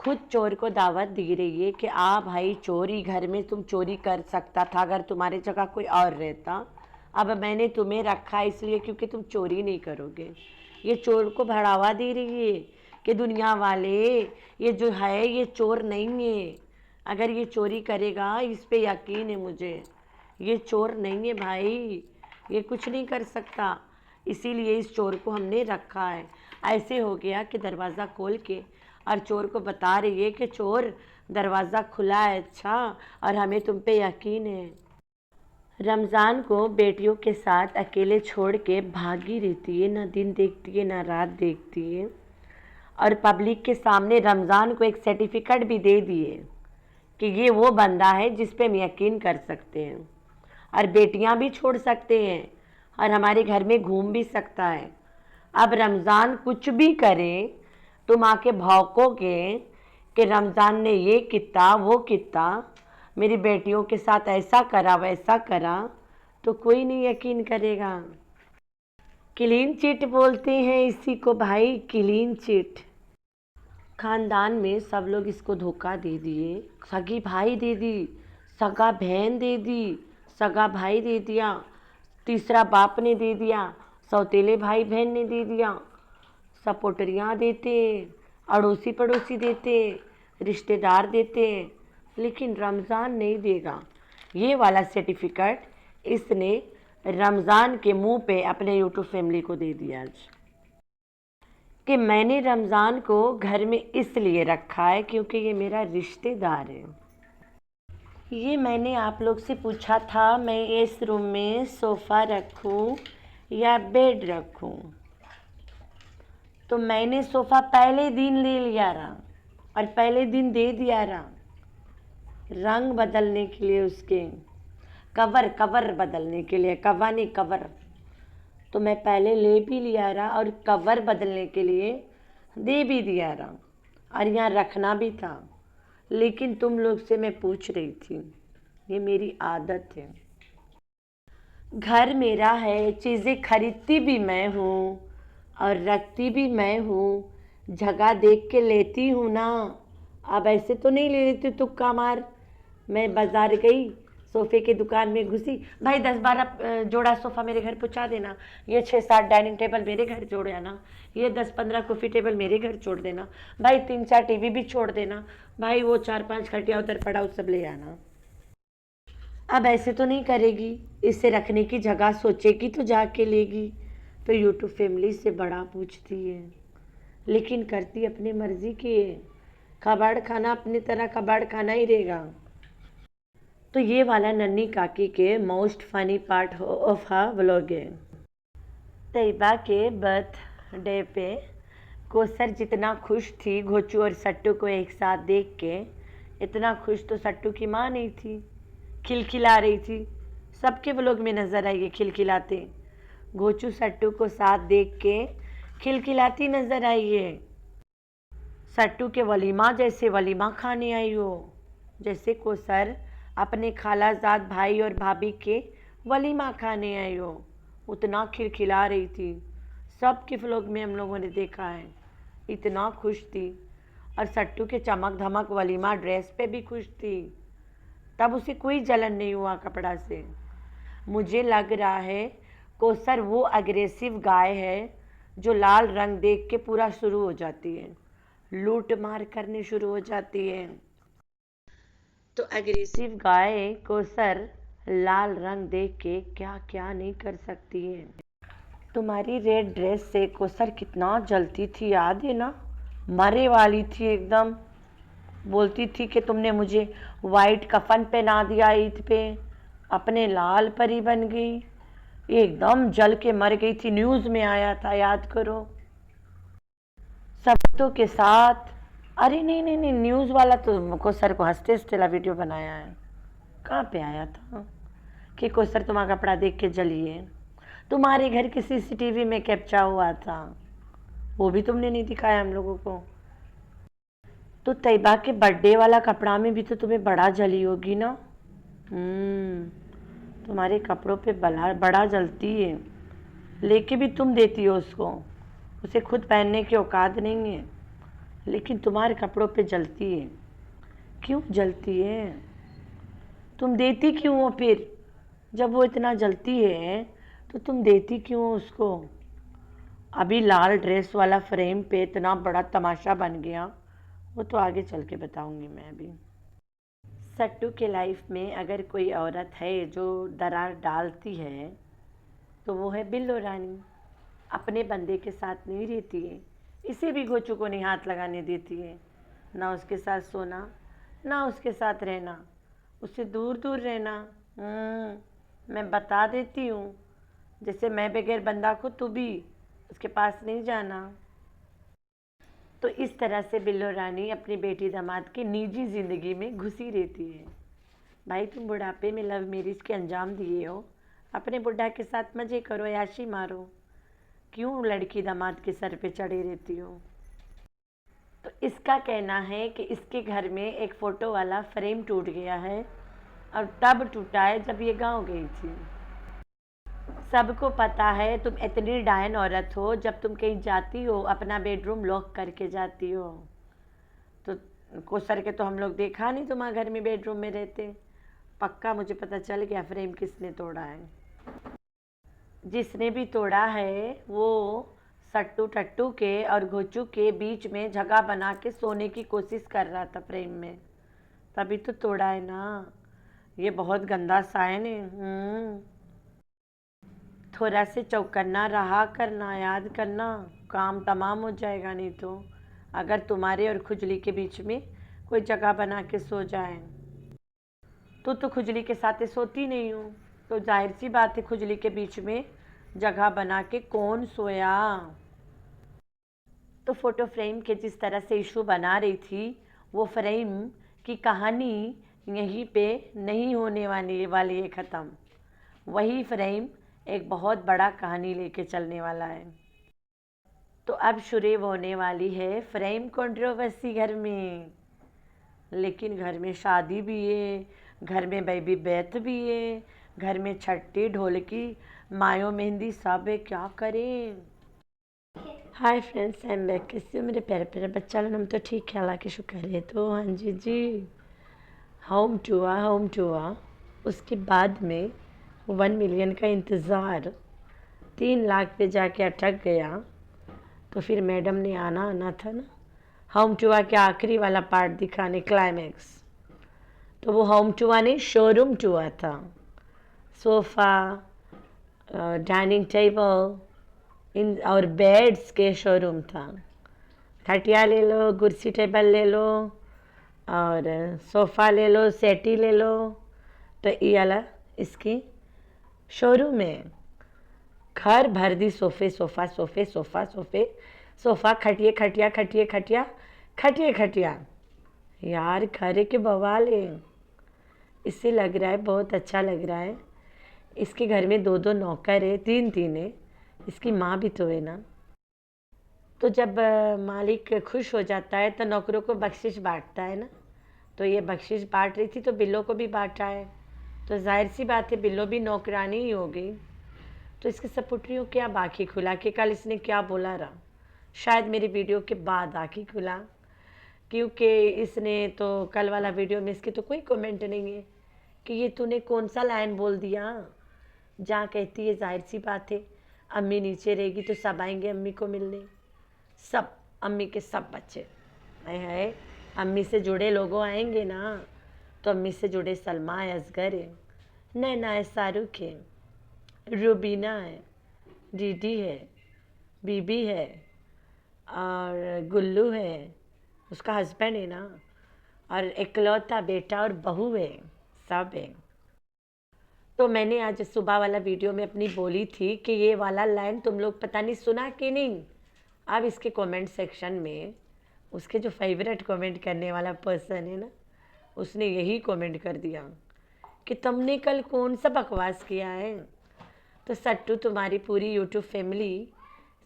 खुद चोर को दावत दी रही है कि आ भाई चोरी, घर में तुम चोरी कर सकता था अगर तुम्हारी जगह कोई और रहता। अब मैंने तुम्हें रखा इसलिए क्योंकि तुम चोरी नहीं करोगे। ये चोर को बढ़ावा दे रही है कि दुनिया वाले, ये जो है ये चोर नहीं है, अगर ये चोरी करेगा इस पे यकीन है मुझे, ये चोर नहीं है भाई, ये कुछ नहीं कर सकता, इसीलिए इस चोर को हमने रखा है। ऐसे हो गया कि दरवाज़ा खोल के और चोर को बता रही है कि चोर दरवाज़ा खुला है, अच्छा, और हमें तुम पे यकीन है। रमज़ान को बेटियों के साथ अकेले छोड़ के भागी रहती है, ना दिन देखती है ना रात देखती है, और पब्लिक के सामने रमज़ान को एक सर्टिफिकेट भी दे दिए कि ये वो बंदा है जिस पे हम यकीन कर सकते हैं, और बेटियां भी छोड़ सकते हैं और हमारे घर में घूम भी सकता है। अब रमज़ान कुछ भी करे तुम आके भौंकोगे कि रमज़ान ने ये कितना वो कितना, मेरी बेटियों के साथ ऐसा करा वैसा करा, तो कोई नहीं यकीन करेगा। क्लीन चिट बोलते हैं इसी को भाई, क्लीन चिट। खानदान में सब लोग इसको धोखा दे दिए, सगी भाई दे दी, सगा बहन दे दी, सगा भाई दे दिया, तीसरा बाप ने दे दिया, सौतेले भाई बहन ने दे दिया, सपोटरियाँ देते, अड़ोसी पड़ोसी देते, रिश्तेदार देते, लेकिन रमज़ान नहीं देगा। ये वाला सर्टिफिकेट इसने रमज़ान के मुंह पे अपने यूट्यूब फैमिली को दे दिया आज कि मैंने रमज़ान को घर में इसलिए रखा है क्योंकि ये मेरा रिश्तेदार है। ये मैंने आप लोग से पूछा था मैं इस रूम में सोफ़ा रखूं या बेड रखूं, तो मैंने सोफ़ा पहले दिन ले लिया रहा और पहले दिन दे दिया रहा, रंग बदलने के लिए, उसके कवर बदलने के लिए, कवा नहीं कवर, तो मैं पहले ले भी लिया रहा और कवर बदलने के लिए दे भी दिया रहा और यहाँ रखना भी था। लेकिन तुम लोग से मैं पूछ रही थी, ये मेरी आदत है, घर मेरा है, चीज़ें खरीदती भी मैं हूँ और रखती भी मैं हूँ, जगह देख के लेती हूँ ना। अब ऐसे तो नहीं ले लेती तुक्का मार, मैं बाज़ार गई, सोफ़े की दुकान में घुसी, भाई 10-12 जोड़ा सोफ़ा मेरे घर पहुँचा देना, ये 6-7 डाइनिंग टेबल मेरे घर छोड़ आना, ये 10-15 कॉफ़ी टेबल मेरे घर छोड़ देना, भाई 3-4 टीवी भी छोड़ देना, भाई वो 4-5 खटिया उधर पड़ा वो सब ले आना। अब ऐसे तो नहीं करेगी, इसे रखने की जगह सोचेगी तो जाके लेगी, तो यूट्यूब फैमिली से बड़ा पूछती है, लेकिन करती अपनी मर्जी की है, कबाड़ खाना अपनी तरह कबाड़ खाना ही रहेगा। तो ये वाला नन्ही काकी के मोस्ट फनी पार्ट ऑफ हा व्लॉग है। तैयबा के बर्थडे पे कोसर जितना खुश थी घोचू और सट्टू को एक साथ देख के, इतना खुश तो सट्टू की माँ नहीं थी, खिलखिला रही थी, सबके व्लॉग में नज़र आई है खिलखिलाते, घोचू सट्टू को साथ देख के खिलखिलाती नज़र आई है, सट्टू के वलीमा जैसे वलीमा खाने आई हो, जैसे कोसर अपने खालाजाद भाई और भाभी के वलीमा खाने आई हो, उतना खिलखिला रही थी। सब के व्लॉग में हम लोगों ने देखा है, इतना खुश थी, और सट्टू के चमक धमक वलीमा ड्रेस पे भी खुश थी, तब उसे कोई जलन नहीं हुआ कपड़ा से। मुझे लग रहा है कोसर वो अग्रेसिव गाय है जो लाल रंग देख के पूरा शुरू हो जाती है, लूट मार करने शुरू हो जाती है। तो अग्रेसिव गाय कोसर लाल रंग देख के क्या क्या नहीं कर सकती है। तुम्हारी रेड ड्रेस से कोसर कितना जलती थी, याद है ना, मरे वाली थी एकदम, बोलती थी कि तुमने मुझे वाइट कफन पहना दिया ईद पे, अपने लाल परी बन गई, एकदम जल के मर गई थी, न्यूज़ में आया था, याद करो, सबूतों के साथ। अरे नहीं नहीं नहीं, न्यूज़ वाला तो कोसर को हंसते हंसते ला वीडियो बनाया है, कहाँ पे आया था कि कोसर तुम्हारा कपड़ा देख के जलिए, तुम्हारे घर के सीसीटीवी में कैप्चा हुआ था, वो भी तुमने नहीं दिखाया हम लोगों को। तो तैयबा के बर्थडे वाला कपड़ा में भी तो तुम्हें बड़ा जली होगी ना, तुम्हारे कपड़ों पे बड़ा जलती है, लेके भी तुम देती हो उसको, उसे खुद पहनने की औकात नहीं है, लेकिन तुम्हारे कपड़ों पे जलती है। क्यों जलती है? तुम देती क्यों हो फिर? जब वो इतना जलती है तो तुम देती क्यों हो उसको? अभी लाल ड्रेस वाला फ्रेम पे इतना बड़ा तमाशा बन गया, वो तो आगे चल के बताऊंगी मैं अभी। सट्टू के लाइफ में अगर कोई औरत है जो दरार डालती है तो वो है बिल्लो रानी। अपने बंदे के साथ नहीं रहती है, इसे भी गोचू को नहीं हाथ लगाने देती है। ना उसके साथ सोना, ना उसके साथ रहना, उससे दूर दूर रहना। मैं बता देती हूँ, जैसे मैं बगैर बंदा को तू भी उसके पास नहीं जाना। तो इस तरह से बिल्लो रानी अपनी बेटी दामाद की निजी ज़िंदगी में घुसी रहती है। भाई तुम बुढ़ापे में लव मैरिज के अंजाम दिए हो, अपने बुढ़ा के साथ मज़े करो, याशी मारो। क्यों लड़की दामाद के सर पे चढ़े रहती हो? तो इसका कहना है कि इसके घर में एक फ़ोटो वाला फ्रेम टूट गया है, और तब टूटा है जब ये गांव गई थी। सबको पता है तुम इतनी डायन औरत हो, जब तुम कहीं जाती हो अपना बेडरूम लॉक करके जाती हो। तो कोसर के तो हम लोग देखा नहीं तुम्हारे घर में बेडरूम में रहते। पक्का मुझे पता चल गया फ्रेम किसने तोड़ा है। जिसने भी तोड़ा है वो सट्टू टट्टू के और घोचू के बीच में जगह बना के सोने की कोशिश कर रहा था फ्रेम में, तभी तो तोड़ा है ना। ये बहुत गंदा साइन है। थोड़ा से चौकन्ना रहा करना, याद करना, काम तमाम हो जाएगा। नहीं तो अगर तुम्हारे और खुजली के बीच में कोई जगह बना के सो जाए, तो खुजली के साथ सोती नहीं हूँ, तो जाहिर सी बात है खुजली के बीच में जगह बना के कौन सोया। तो फोटो फ्रेम के जिस तरह से इशू बना रही थी, वो फ्रेम की कहानी यहीं पे नहीं होने वाली है ख़त्म। वही फ्रेम एक बहुत बड़ा कहानी लेके चलने वाला है। तो अब शुरू होने वाली है फ्रेम कंट्रोवर्सी घर में। लेकिन घर में शादी भी है, घर में बेबी बेथ भी है, घर में छट्टी ढोलकी मायो मेहंदी सब है, क्या करें। Hi friends, I am back. कैसे हो मेरे प्यारे प्यारे बच्चा लोग? हम तो ठीक है, अल्लाह की शुक्र है। तो हाँ जी जी, होम टूर उसके बाद में 1 मिलियन का इंतज़ार 3 लाख पे जाके अटक गया। तो फिर मैडम ने आना था ना होम टूर के आखिरी वाला पार्ट दिखाने, क्लाइमैक्स। तो वो होम टूर नहीं, शोरूम टूर था। सोफ़ा, डाइनिंग टेबल इन और बेड्स के शोरूम था। खटिया ले लो, कुर्सी टेबल ले लो, और सोफ़ा ले लो, सेटी ले लो। तो ये वाला इसकी शोरूम है। घर भर दी सोफ़े सोफ़ा सोफ़े सोफ़ा सोफ़े सोफ़ा, खटिए खटिया खटिए खटिया खटिए खटिया। यार घर के बवाल है। इससे लग रहा है बहुत अच्छा लग रहा है। इसके घर में 2-2 नौकर है, 3-3 है। इसकी माँ भी तो है ना। तो जब मालिक खुश हो जाता है तो नौकरों को बख्शिश बांटता है ना। तो ये बख्शिश बांट रही थी तो बिल्लो को भी बांटा है। तो जाहिर सी बात है बिल्लो भी नौकरानी ही हो गई। तो इसके सपुत्रियों क्या आँखें खुला कि कल इसने क्या बोला रहा, शायद मेरी वीडियो के बाद आँखें खुला। क्योंकि इसने तो कल वाला वीडियो में इसके तो कोई कमेंट नहीं है कि ये तूने कौन सा लाइन बोल दिया, जहाँ कहती है जाहिर सी बात है अम्मी नीचे रहेगी तो सब आएंगे अम्मी को मिलने। सब अम्मी के सब बच्चे है, अम्मी से जुड़े लोगों आएंगे ना। तो अम्मी से जुड़े सलमा है, असगर है, नैना है, शाहरुख है, रूबीना है, डीडी है, बीबी है, और गुल्लू है, उसका हस्बैंड है ना, और इकलौता बेटा और बहू है, सब है। तो मैंने आज सुबह वाला वीडियो में अपनी बोली थी कि ये वाला लाइन तुम लोग पता नहीं सुना कि नहीं। अब इसके कमेंट सेक्शन में उसके जो फेवरेट कमेंट करने वाला पर्सन है ना, उसने यही कमेंट कर दिया कि तुमने कल कौन सा बकवास किया है। तो सट्टू तुम्हारी पूरी यूट्यूब फैमिली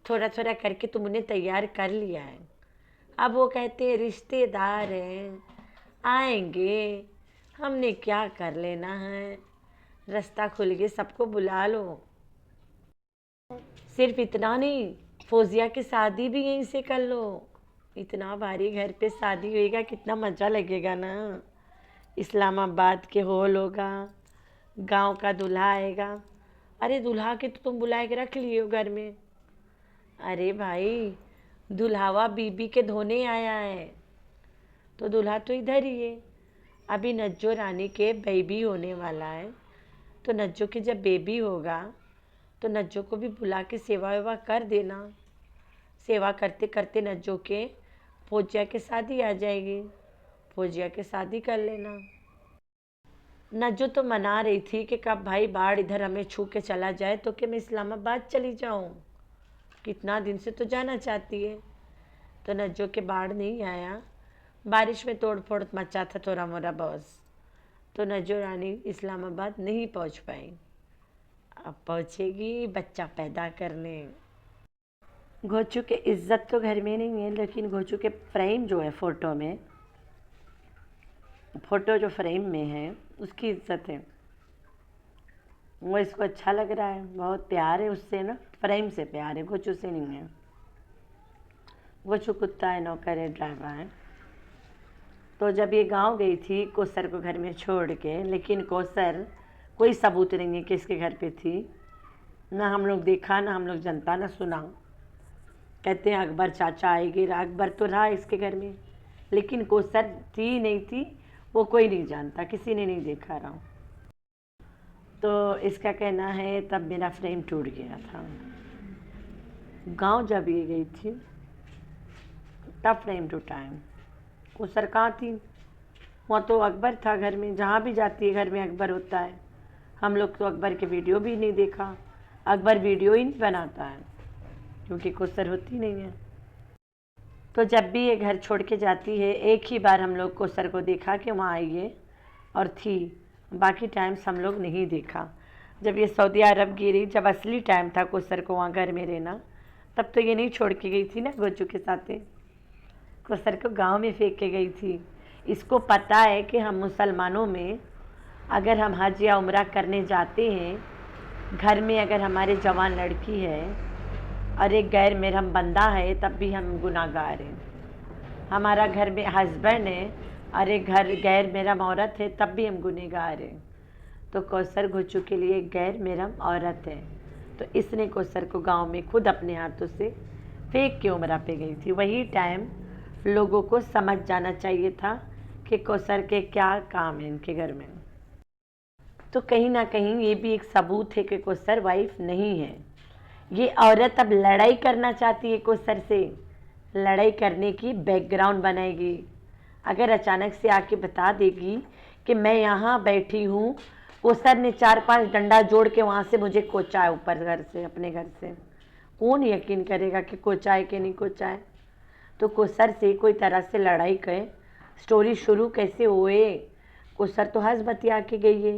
थोड़ा थोड़ा करके तुम उन्हें तैयार कर लिया है। अब वो कहते हैं रिश्तेदार हैं, आएंगे, हमने क्या कर लेना है, रास्ता खुल गया, सबको बुला लो। सिर्फ इतना नहीं, फौजिया की शादी भी यहीं से कर लो, इतना भारी घर पे शादी होएगा, कितना मज़ा लगेगा ना। इस्लामाबाद के हॉल होगा, गांव का दूल्हा आएगा। अरे दूल्हा के तो तुम बुला के रख लियो घर में। अरे भाई, दुल्हावा बीबी के धोने आया है, तो दूल्हा तो इधर ही है। अभी नज्जो रानी के बेबी होने वाला है, तो नज्जो के जब बेबी होगा तो नज्जो को भी बुला के सेवा वेवा कर देना। सेवा करते करते नज्जो के फौजिया के शादी आ जाएगी, फौजिया के शादी कर लेना। नज्जो तो मना रही थी कि कब भाई बाढ़ इधर हमें छू के चला जाए तो कि मैं इस्लामाबाद चली जाऊं, कितना दिन से तो जाना चाहती है। तो नज्जो के बाढ़ नहीं आया, बारिश में तोड़ फोड़ मचा था थोड़ा मोरा बॉस, तो नज्जो रानी इस्लामाबाद नहीं पहुंच पाई। अब पहुंचेगी बच्चा पैदा करने। घोचू के इज्जत तो घर में नहीं है, लेकिन घोचू के फ्रेम जो है फ़ोटो में, फ़ोटो जो फ्रेम में है उसकी इज्जत है। वो इसको अच्छा लग रहा है, बहुत प्यार है उससे ना, फ्रेम से प्यार है, घोचू से नहीं है। घोचू कुत्ता है, नौकर है, ड्राइवर है। तो जब ये गांव गई थी कोसर को घर में छोड़ के, लेकिन कोसर कोई सबूत नहीं है कि इसके घर पे थी, ना हम लोग देखा, ना हम लोग जनता, ना सुना। कहते हैं अकबर चाचा आएगी, अकबर तो रहा इसके घर में, लेकिन कोसर थी नहीं थी वो कोई नहीं जानता, किसी ने नहीं देखा रहा। तो इसका कहना है तब मेरा फ्रेम टूट गया था। गांव जब ये गई थी तब फ्रेम टूटा है। कोसर कहाँ थी, वहाँ तो अकबर था घर में, जहाँ भी जाती है घर में अकबर होता है। हम लोग तो अकबर के वीडियो भी नहीं देखा, अकबर वीडियो ही नहीं बनाता है क्योंकि कोसर होती नहीं है। तो जब भी ये घर छोड़ के जाती है, एक ही बार हम लोग कोसर को देखा कि वहाँ आई है और थी, बाकी टाइम्स हम लोग नहीं देखा। जब ये सऊदी अरब गिरी, जब असली टाइम था कोसर को वहाँ घर में रहना, तब तो ये नहीं छोड़ के गई थी ना गोचू के साथ, कोसर को गांव में फेंक के गई थी। इसको पता है कि हम मुसलमानों में अगर हम हज या उम्रा करने जाते हैं, घर में अगर हमारे जवान लड़की है और एक गैर महरम बंदा है, तब भी हम गुनाहगार हैं। हमारा घर में हस्बैंड है और एक घर गैर महरम औरत है, तब भी हम गुनहगार हैं। तो कोसर घोचू के लिए एक गैर महरम औरत है, तो इसने कोसर को गांव में खुद अपने हाथों से फेंक के उम्रा पे गई थी। वही टाइम लोगों को समझ जाना चाहिए था कि कोसर के क्या काम है इनके घर में। तो कहीं ना कहीं ये भी एक सबूत है कि कोसर वाइफ नहीं है। ये औरत अब लड़ाई करना चाहती है कोसर से, लड़ाई करने की बैकग्राउंड बनाएगी। अगर अचानक से आके बता देगी कि मैं यहाँ बैठी हूँ, कोसर ने 4-5 डंडा जोड़ के वहाँ से मुझे कोचाए ऊपर घर से, अपने घर से, कौन यकीन करेगा कि कोचाए कि नहीं कोचाए। तो कोसर से कोई तरह से लड़ाई करे, स्टोरी शुरू कैसे हुए। कोसर तो हंस बतिया के गई है,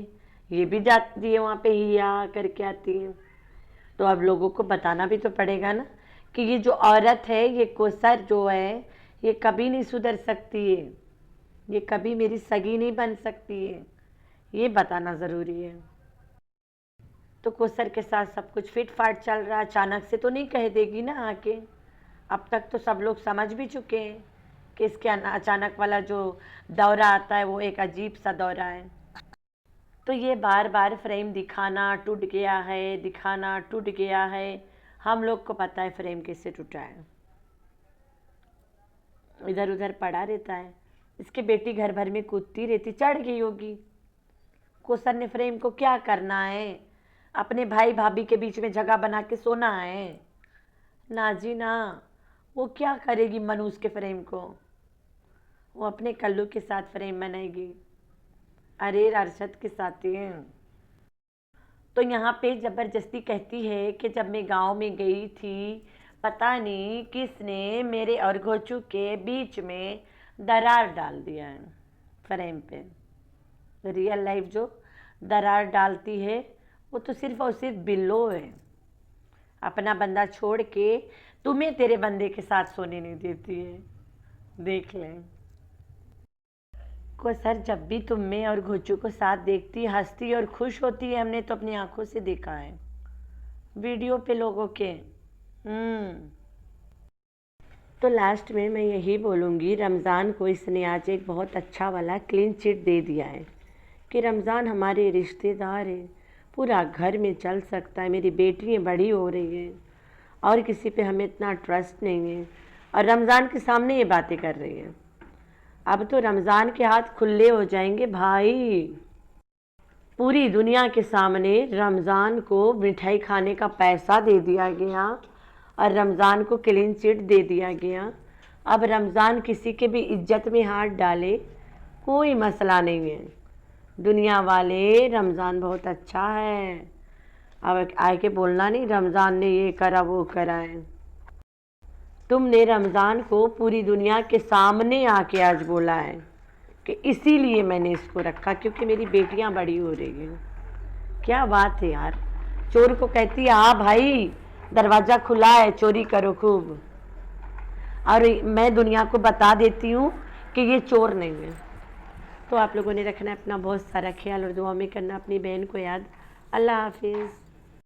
ये भी जाती है वहाँ पे हिया करके आती है। तो अब लोगों को बताना भी तो पड़ेगा ना कि ये जो औरत है, ये कोसर जो है, ये कभी नहीं सुधर सकती है, ये कभी मेरी सगी नहीं बन सकती है, ये बताना ज़रूरी है। तो कोसर के साथ सब कुछ फिट फाट चल रहा, अचानक से तो नहीं कह देगी ना आके। अब तक तो सब लोग समझ भी चुके हैं कि इसके अचानक वाला जो दौरा आता है वो एक अजीब सा दौरा है। तो ये बार बार फ्रेम दिखाना टूट गया है, दिखाना टूट गया है, हम लोग को पता है फ्रेम कैसे टूटा है, इधर उधर पड़ा रहता है। इसकी बेटी घर भर में कूदती रहती, चढ़ गई होगी। कोसर ने फ्रेम को क्या करना है, अपने भाई भाभी के बीच में जगह बना के सोना है ना जी ना। वो क्या करेगी मनुष के फ्रेम को, वो अपने कल्लू के साथ फ्रेम बनाएगी, अरे अरशद के साथ ही। तो यहाँ पे ज़बरदस्ती कहती है कि जब मैं गांव में गई थी, पता नहीं किसने मेरे और घोचू के बीच में दरार डाल दिया है फ्रेम पे। रियल लाइफ जो दरार डालती है वो तो सिर्फ और सिर्फ बिल्लो है, अपना बंदा छोड़ के तुम्हें तेरे बंदे के साथ सोने नहीं देती है। देख लें, कोसर जब भी तुम में और घोचू को साथ देखती, हंसती और खुश होती है, हमने तो अपनी आंखों से देखा है वीडियो पे लोगों के। तो लास्ट में मैं यही बोलूँगी, रमज़ान को इसने आज एक बहुत अच्छा वाला क्लीन चिट दे दिया है कि रमज़ान हमारे रिश्तेदार है, पूरा घर में चल सकता है, मेरी बेटियाँ बड़ी हो रही हैं और किसी पे हमें इतना ट्रस्ट नहीं है, और रमज़ान के सामने ये बातें कर रही हैं। अब तो रमज़ान के हाथ खुले हो जाएंगे भाई। पूरी दुनिया के सामने रमज़ान को मिठाई खाने का पैसा दे दिया गया और रमज़ान को क्लीन चिट दे दिया गया। अब रमज़ान किसी के भी इज्जत में हाथ डाले कोई मसला नहीं है। दुनिया वाले रमज़ान बहुत अच्छा है, अब आए के बोलना नहीं रमज़ान ने ये करा वो करा है। तुमने रमज़ान को पूरी दुनिया के सामने आके आज बोला है कि इसीलिए मैंने इसको रखा क्योंकि मेरी बेटियां बड़ी हो रही हैं। क्या बात है यार। चोर को कहती है हाँ भाई दरवाज़ा खुला है, चोरी करो खूब, और मैं दुनिया को बता देती हूँ कि ये चोर नहीं है। तो आप लोगों ने रखना है अपना बहुत सारा ख्याल और दुआ में करना अपनी बहन को याद। अल्लाह हाफिज़।